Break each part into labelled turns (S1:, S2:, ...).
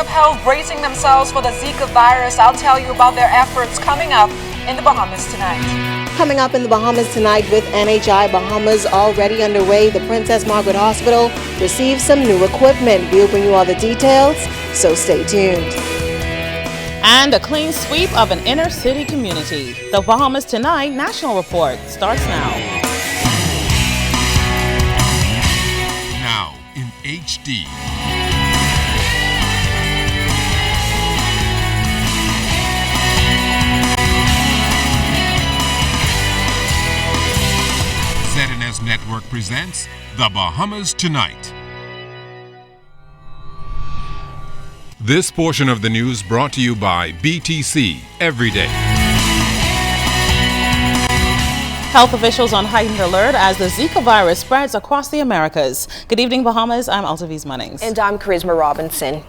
S1: of Health bracing themselves for the Zika virus. I'll tell you about their efforts coming up in the Bahamas tonight.
S2: Coming up in the Bahamas tonight with NHI Bahamas already underway, the Princess Margaret Hospital received some new equipment. We'll bring you all the details, so stay tuned.
S3: And a clean sweep of an inner city community. The Bahamas Tonight National Report starts now.
S4: Now in HD. ZNS Network presents The Bahamas Tonight. This portion of the news brought to you by BTC Every Day.
S3: Health officials on heightened alert as the Zika virus spreads across the Americas. Good evening, Bahamas. I'm Altaviz Munnings.
S5: And I'm Charisma Robinson.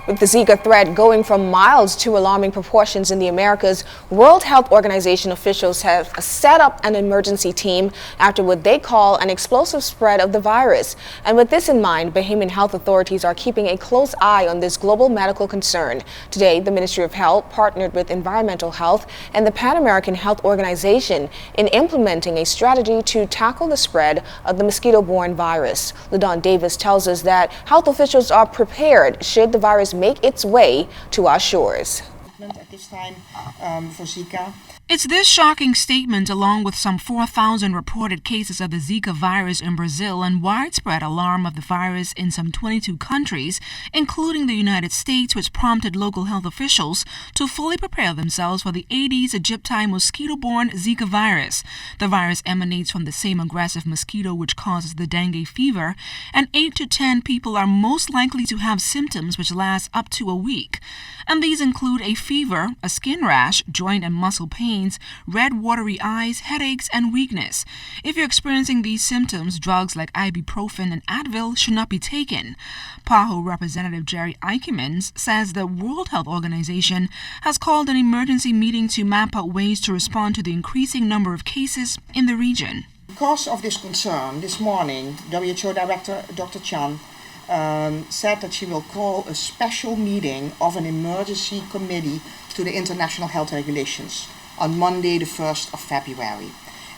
S5: With the Zika threat going from mild to alarming proportions in the Americas, World Health Organization officials have set up an emergency team after what they call an explosive spread of the virus. And with this in mind, Bahamian health authorities are keeping a close eye on this global medical concern. Today, the Ministry of Health partnered with Environmental Health and the Pan American Health Organization in implementing a strategy to tackle the spread of the mosquito-borne virus. LaDon Davis tells us that health officials are prepared should the virus make its way to our shores.
S6: At this time for Zika.
S7: It's this shocking statement, along with some 4,000 reported cases of the Zika virus in Brazil and widespread alarm of the virus in some 22 countries, including the United States, which prompted local health officials to fully prepare themselves for the Aedes aegypti mosquito-borne Zika virus. The virus emanates from the same aggressive mosquito which causes the dengue fever, and 8 to 10 people are most likely to have symptoms which last up to a week. And these include a fever, a skin rash, joint and muscle pains, red watery eyes, headaches, and weakness. If you're experiencing these symptoms, drugs like ibuprofen and Advil should not be taken. PAHO Representative Jerry Eikemans says the World Health Organization has called an emergency meeting to map out ways to respond to the increasing number of cases in the region.
S6: Because of this concern, this morning, WHO Director Dr. Chan said that she will call a special meeting of an emergency committee to the International Health Regulations on Monday, the 1st of February.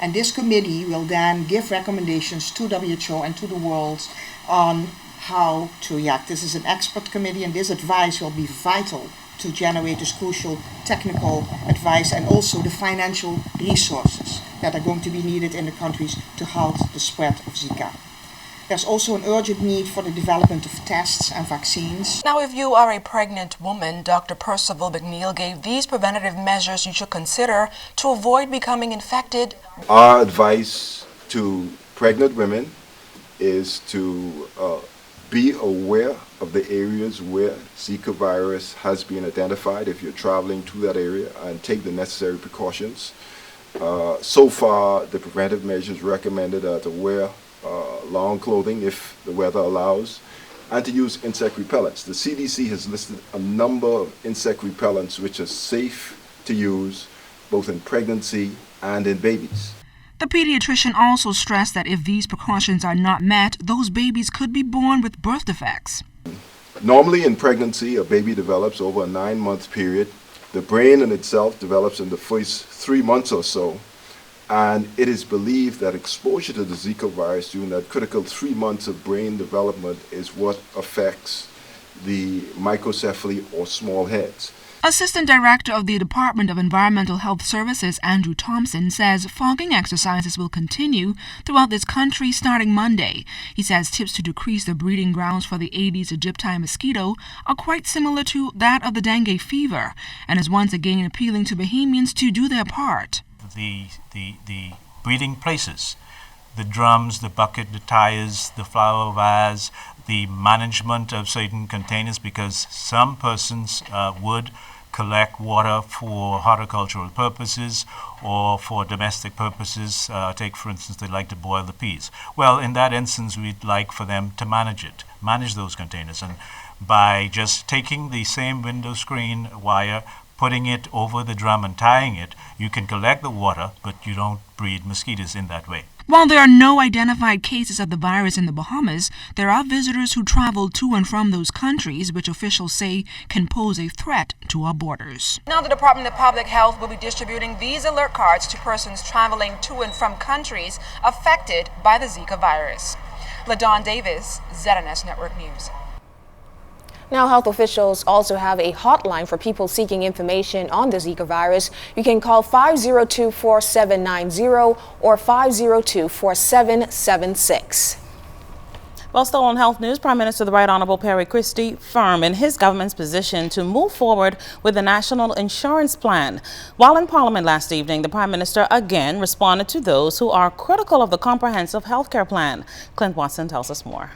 S6: And this committee will then give recommendations to WHO and to the world on how to react. This is an expert committee, and this advice will be vital to generate this crucial technical advice and also the financial resources that are going to be needed in the countries to halt the spread of Zika. There's also an urgent need for the development of tests and vaccines.
S1: Now, if you are a pregnant woman, Dr. Percival McNeil gave these preventative measures you should consider to avoid becoming infected.
S8: Our advice to pregnant women is to be aware of the areas where Zika virus has been identified if you're traveling to that area, and take the necessary precautions. So far, the preventive measures recommended are to wear long clothing if the weather allows, and to use insect repellents. The CDC has listed a number of insect repellents which are safe to use both in pregnancy and in babies.
S7: The pediatrician also stressed that if these precautions are not met, those babies could be born with birth defects.
S8: Normally in pregnancy, a baby develops over a 9-month period. The brain in itself develops in the first 3 months or so. And it is believed that exposure to the Zika virus during that critical 3 months of brain development is what affects the microcephaly or small heads.
S7: Assistant Director of the Department of Environmental Health Services, Andrew Thompson, says fogging exercises will continue throughout this country starting Monday. He says tips to decrease the breeding grounds for the Aedes aegypti mosquito are quite similar to that of the dengue fever, and is once again appealing to Bahamians to do their part.
S9: The breeding places, the drums, the bucket, the tires, the flower vase, the management of certain containers, because some persons would collect water for horticultural purposes or for domestic purposes. Take, for instance, they like to boil the peas. Well, in that instance, we'd like for them to manage those containers. And by just taking the same window screen wire, putting it over the drum and tying it, you can collect the water, but you don't breed mosquitoes in that way.
S7: While there are no identified cases of the virus in the Bahamas, there are visitors who travel to and from those countries, which officials say can pose a threat to our borders.
S1: Now the Department of Public Health will be distributing these alert cards to persons traveling to and from countries affected by the Zika virus. LaDawn Davis, ZNS Network News.
S5: Now, health officials also have a hotline for people seeking information on the Zika virus. You can call 502-4790 or 502-4776.
S3: Well, still on health news, Prime Minister the Right Honorable Perry Christie firm in his government's position to move forward with the National Insurance Plan. While in Parliament last evening, the Prime Minister again responded to those who are critical of the comprehensive health care plan. Clint Watson tells us more.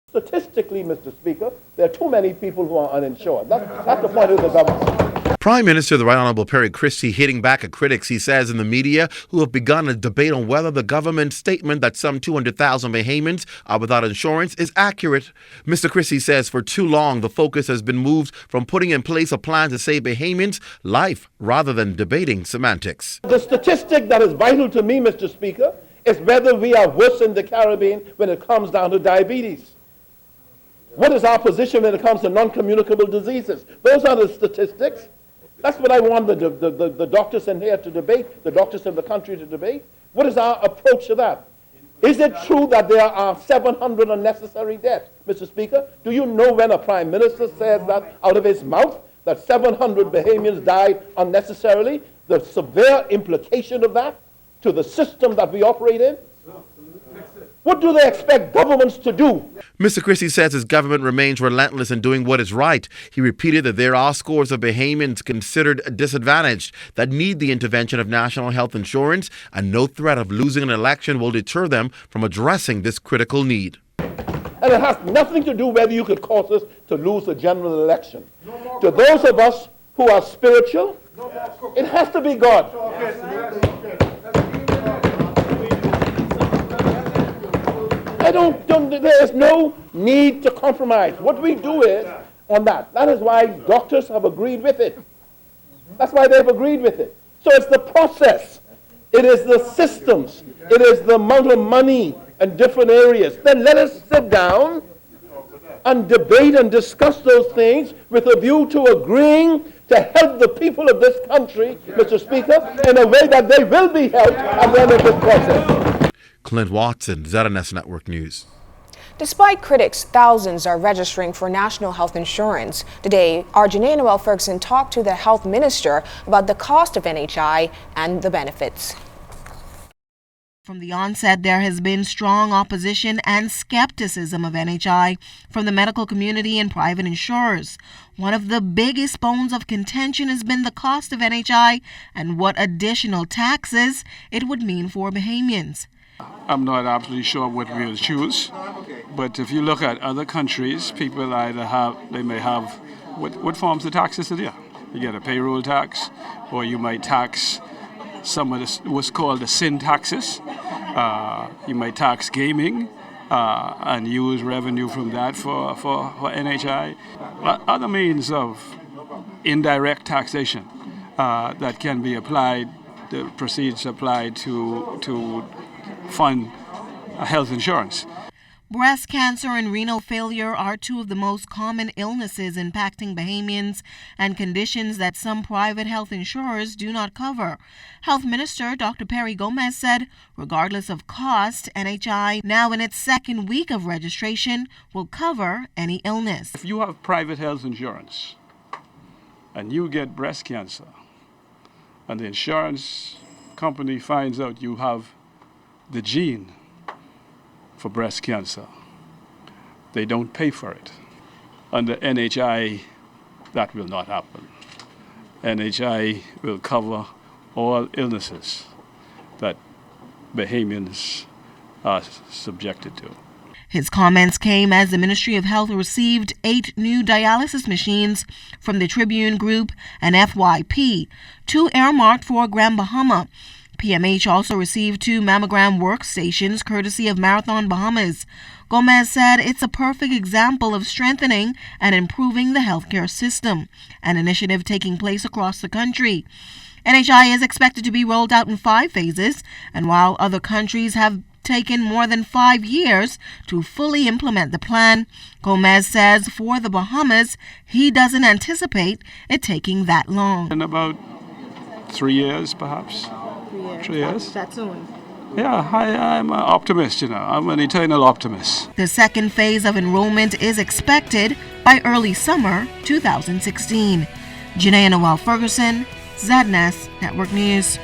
S10: Statistically, Mr. Speaker, there are too many people who are uninsured. That's the point of the government.
S11: Prime Minister the Right Honorable Perry Christie hitting back at critics, he says, in the media who have begun a debate on whether the government's statement that some 200,000 Bahamians are without insurance is accurate. Mr. Christie says for too long the focus has been moved from putting in place a plan to save Bahamians life rather than debating semantics.
S10: The statistic that is vital to me, Mr. Speaker, is whether we are worse in the Caribbean when it comes down to diabetes. What is our position when it comes to non-communicable diseases? Those are the statistics. That's what I want the doctors in here to debate, the doctors in the country to debate. What is our approach to that? Is it true that there are 700 unnecessary deaths, Mr. Speaker? Do you know when a prime minister says that out of his mouth, that 700 Bahamians died unnecessarily? The severe implication of that to the system that we operate in? What do they expect governments to do?
S11: Mr. Christie says his government remains relentless in doing what is right. He repeated that there are scores of Bahamians considered disadvantaged that need the intervention of national health insurance, and no threat of losing an election will deter them from addressing this critical need.
S10: And it has nothing to do whether you could cause us to lose a general election. To those of us who are spiritual, it has to be God. There is no need to compromise. What we do is on that. That is why doctors have agreed with it. That's why they've agreed with it. So it's the process. It is the systems. It is the amount of money in different areas. Then let us sit down and debate and discuss those things with a view to agreeing to help the people of this country, Mr. Speaker, in a way that they will be helped at the end of this process.
S11: Clint Watson, ZNS Network News.
S5: Despite critics, thousands are registering for national health insurance. Today, our Janae Noel Ferguson talked to the health minister about the cost of NHI and the benefits.
S7: From the onset, there has been strong opposition and skepticism of NHI from the medical community and private insurers. One of the biggest bones of contention has been the cost of NHI and what additional taxes it would mean for Bahamians.
S12: I'm not absolutely sure what we'll choose, but if you look at other countries, people they may have, what forms of taxes are there? You get a payroll tax, or you might tax some of what's called the sin taxes. You might tax gaming and use revenue from that for NHI. Other means of indirect taxation that can be applied, the proceeds applied to fund health insurance.
S7: Breast cancer and renal failure are two of the most common illnesses impacting Bahamians and conditions that some private health insurers do not cover. Health Minister Dr. Perry Gomez said, regardless of cost, NHI, now in its second week of registration, will cover any illness.
S12: If you have private health insurance and you get breast cancer and the insurance company finds out you have the gene for breast cancer, they don't pay for it. Under NHI, that will not happen. NHI will cover all illnesses that Bahamians are subjected to.
S7: His comments came as the Ministry of Health received 8 new dialysis machines from the Tribune Group and FYP, 2 earmarked for Grand Bahama. PMH also received 2 mammogram workstations courtesy of Marathon Bahamas. Gomez said it's a perfect example of strengthening and improving the healthcare system, an initiative taking place across the country.
S13: NHI is expected to be rolled out in 5 phases, and while other countries have taken more than 5 years to fully implement the plan, Gomez says for the Bahamas, he doesn't anticipate it taking that long.
S12: In about 3 years, perhaps. 3 years.
S13: That soon.
S12: Yeah, I'm an optimist, I'm an eternal optimist.
S13: The second phase of enrollment is expected by early summer 2016. Janae Noel Ferguson, ZNS Network News.